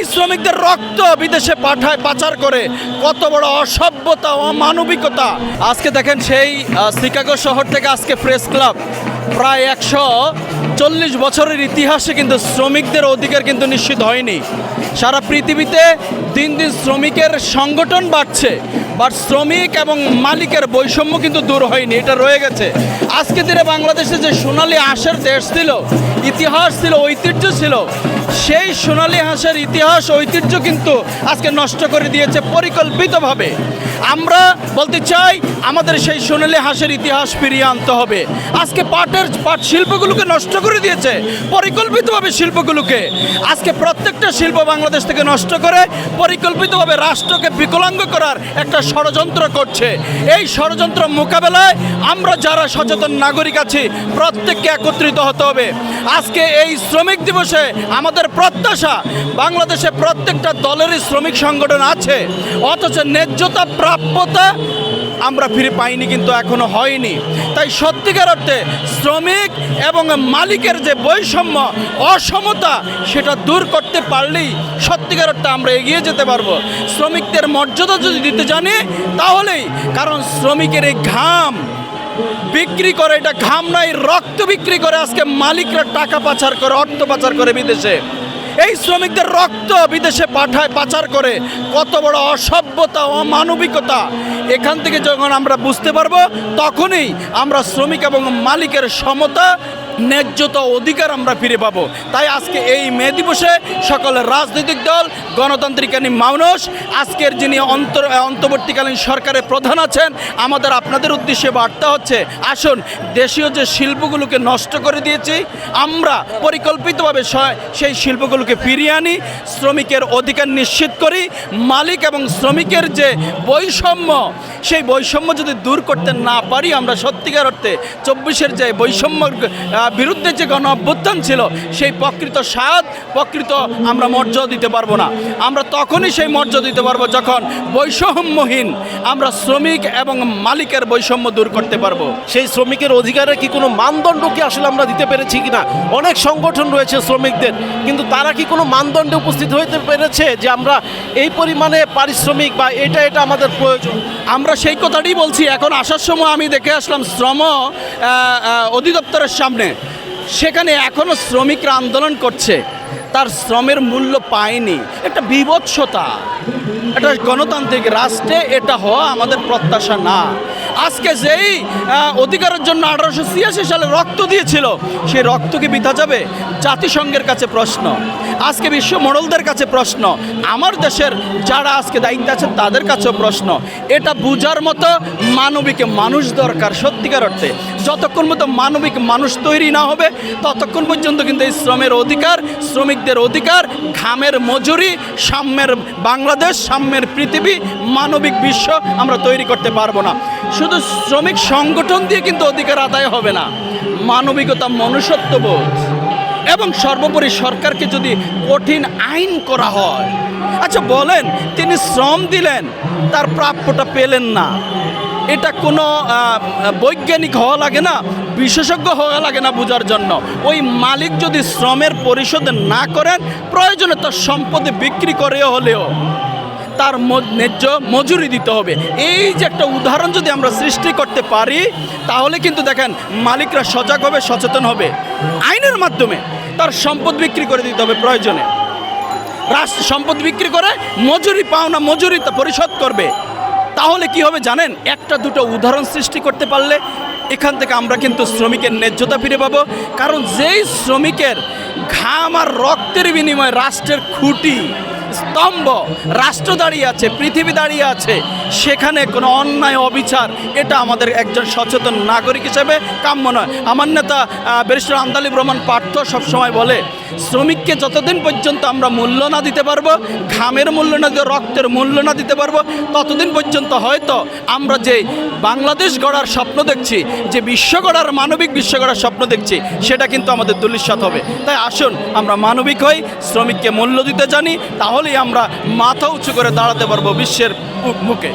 এই শ্রমিকদের রক্ত বিদেশে পাচার করে কত বড় অসভ্যতা অমানবিকতা। আজকে দেখেন সেই শিকাগো শহর থেকে আজকে প্রেস ক্লাব প্রায় 140 বছরের ইতিহাসে কিন্তু শ্রমিকদের অধিকার কিন্তু নিশ্চিত হয়নি। সারা পৃথিবীতে দিন দিন শ্রমিকের সংগঠন বাড়ছে, বাট শ্রমিক এবং মালিকের বৈষম্য কিন্তু দূর হয়নি, এটা রয়ে গেছে। আজকে দিনে বাংলাদেশে যে সোনালী হাঁসের দেশ ছিল, ইতিহাস ছিল, ঐতিহ্য ছিল, সেই সোনালী হাঁসের ইতিহাস ঐতিহ্য কিন্তু আজকে নষ্ট করে দিয়েছে পরিকল্পিতভাবে। আমরা বলতে চাই আমাদের সেই সোনালী হাঁসের ইতিহাস ফিরিয়ে আনতে হবে। আজকে পাট শিল্পগুলোকে নষ্ট করে দিয়েছে পরিকল্পিতভাবে, শিল্পগুলোকে আজকে প্রত্যেকটা শিল্প বাংলাদেশ থেকে নষ্ট করে পরিকল্পিতভাবে রাষ্ট্রকে বিকলাঙ্গ করার একটা ষড়যন্ত্র করছে। এই ষড়যন্ত্র মোকাবেলায় আমরা যারা সচেতন নাগরিক আছি প্রত্যেককে একত্রিত হতে হবে। আজকে এই শ্রমিক দিবসে আমাদের প্রত্যাশা, বাংলাদেশে প্রত্যেকটা দলেরই শ্রমিক সংগঠন আছে, অথচ ন্যায্যতা প্রাপ্যতা আমরা ফিরে পাইনি, কিন্তু এখনো হয়নি। তাই সত্যিকার অর্থে শ্রমিক এবং মালিকের যে বৈষম্য অসমতা সেটা দূর করতে পারলেই সত্যিকার অর্থে আমরা এগিয়ে যেতে পারবো। শ্রমিকদের মর্যাদা যদি দিতে জানি তাহলেই, কারণ শ্রমিকের এই ঘাম বিক্রি করে, এটা ঘাম নয় রক্ত বিক্রি করে আজকে মালিকরা টাকা পাচার করে, অর্থ পাচার করে বিদেশে। এই শ্রমিকদের রক্ত বিদেশে পাচার করে কত বড় অসভ্যতা অমানবিকতা। এখান থেকে যখন আমরা বুঝতে পারবো তখনই আমরা শ্রমিক এবং মালিকের সমতা, ন্যায্যতা, অধিকার আমরা ফিরে পাবো। তাই আজকে এই মে দিবসে সকল রাজনৈতিক দল, গণতান্ত্রিক মানুষ, আজকের যিনি অন্তর্বর্তীকালীন সরকারের প্রধান আছেন, আমাদের আপনাদের উদ্দেশ্যে বার্তা হচ্ছে, আসুন দেশীয় যে শিল্পগুলোকে নষ্ট করে দিয়েছি আমরা পরিকল্পিতভাবে সেই শিল্পগুলোকে ফিরিয়ে আনি, শ্রমিকের অধিকার নিশ্চিত করি। মালিক এবং শ্রমিকের যে বৈষম্য, সেই বৈষম্য যদি দূর করতে না পারি, আমরা সত্যিকার অর্থে 24-এর যে বৈষম্যর বিরুদ্ধে যে গণ অভ্যুত্থান ছিল সেই প্রকৃত আমরা মর্যাদা দিতে পারবো না। আমরা তখনই সেই মর্যাদা দিতে পারবো যখন বৈষম্যহীন আমরা শ্রমিক এবং মালিকের বৈষম্য দূর করতে পারবো। সেই শ্রমিকের অধিকারে কি কোনো মানদণ্ড কি আসলে আমরা দিতে পেরেছি কিনা? অনেক সংগঠন রয়েছে শ্রমিকদের, কিন্তু তারা কি কোনো মানদণ্ডে উপস্থিত হতে পেরেছে যে আমরা এই পরিমাণে পারিশ্রমিক বা এটা আমাদের প্রয়োজন? আমরা সেই কথাটাই বলছি। এখন আসার সময় আমি দেখে আসলাম শ্রম অধিদপ্তরের সামনে, সেখানে এখনও শ্রমিকরা আন্দোলন করছে, তার শ্রমের মূল্য পায়নি। একটা বিভৎসতা, এটা গণতান্ত্রিক রাষ্ট্রে এটা হওয়া আমাদের প্রত্যাশা না। আজকে যেই অধিকারের জন্য 1886 সালে রক্ত দিয়েছিল, সেই রক্ত কি বৃথা যাবে? জাতিসংঘের কাছে প্রশ্ন, আজকে বিশ্ব মোড়লদের কাছে প্রশ্ন, আমার দেশের যারা আজকে দায়িত্বে আছেন তাদের কাছেও প্রশ্ন। এটা বুঝার মতো মানবিক মানুষ দরকার সত্যিকার অর্থে। যতক্ষণ মতো মানবিক মানুষ তৈরি না হবে ততক্ষণ পর্যন্ত কিন্তু এই শ্রমের অধিকার, শ্রমিকদের অধিকার, ঘামের মজুরি, সাম্যের বাংলাদেশ, সাম্যের পৃথিবী, মানবিক বিশ্ব আমরা তৈরি করতে পারবো না। শুধু শ্রমিক সংগঠন দিয়ে কিন্তু অধিকার আদায় হবে না। মানবিকতা, মনুষ্যত্ববোধ এবং সর্বোপরি সরকারকে যদি কঠিন আইন করা হয়, আচ্ছা বলেন, তিনি শ্রম দিলেন, তার প্রাপ্যটা পেলেন না, এটা কোনো বৈজ্ঞানিক হওয়া লাগে না, বিশেষজ্ঞ হওয়া লাগে না বোঝার জন্য। ওই মালিক যদি শ্রমের পরিশোধ না করেন, প্রয়োজনে তার সম্পত্তি বিক্রি করে হলেও তার ন্যায্য মজুরি দিতে হবে। এই যে একটা উদাহরণ যদি আমরা সৃষ্টি করতে পারি, তাহলে কিন্তু দেখেন মালিকরা সজাগ হবে, সচেতন হবে। আইনের মাধ্যমে তার সম্পদ বিক্রি করে দিতে হবে, প্রয়োজনে রাষ্ট্র সম্পদ বিক্রি করে মজুরি পাওনা মজুরি পরিশোধ করবে। তাহলে কি হবে জানেন? একটা দুটো উদাহরণ সৃষ্টি করতে পারলে এখান থেকে আমরা কিন্তু শ্রমিকের ন্যায্যতা ফিরে পাবো। কারণ যেই শ্রমিকের ঘাম আর রক্তের বিনিময়ে রাষ্ট্রের খুঁটি, স্তম্ভ, রাষ্ট্র দাঁড়িয়ে আছে, পৃথিবী দাঁড়িয়ে আছে, সেখানে কোনো অন্যায় অবিচার, এটা আমাদের একজন সচেতন নাগরিক হিসেবে কাম্য নয়। আমার নেতা ব্যারিস্টার আন্দালিব রহমান পার্থ সবসময় বলে, শ্রমিককে যতদিন পর্যন্ত আমরা মূল্য না দিতে পারবো, ঘামের মূল্য না দিয়ে রক্তের মূল্য না দিতে পারবো, ততদিন পর্যন্ত হয়তো আমরা যে বাংলাদেশ গড়ার স্বপ্ন দেখছি, যে বিশ্ব গড়ার, মানবিক বিশ্ব গড়ার স্বপ্ন দেখছি, সেটা কিন্তু আমাদের ধূলিসাৎ হবে। তাই আসুন আমরা মানবিক হই, শ্রমিককে মূল্য দিতে জানি, তাহলেই আমরা মাথা উঁচু করে দাঁড়াতে পারবো বিশ্বের মুখে।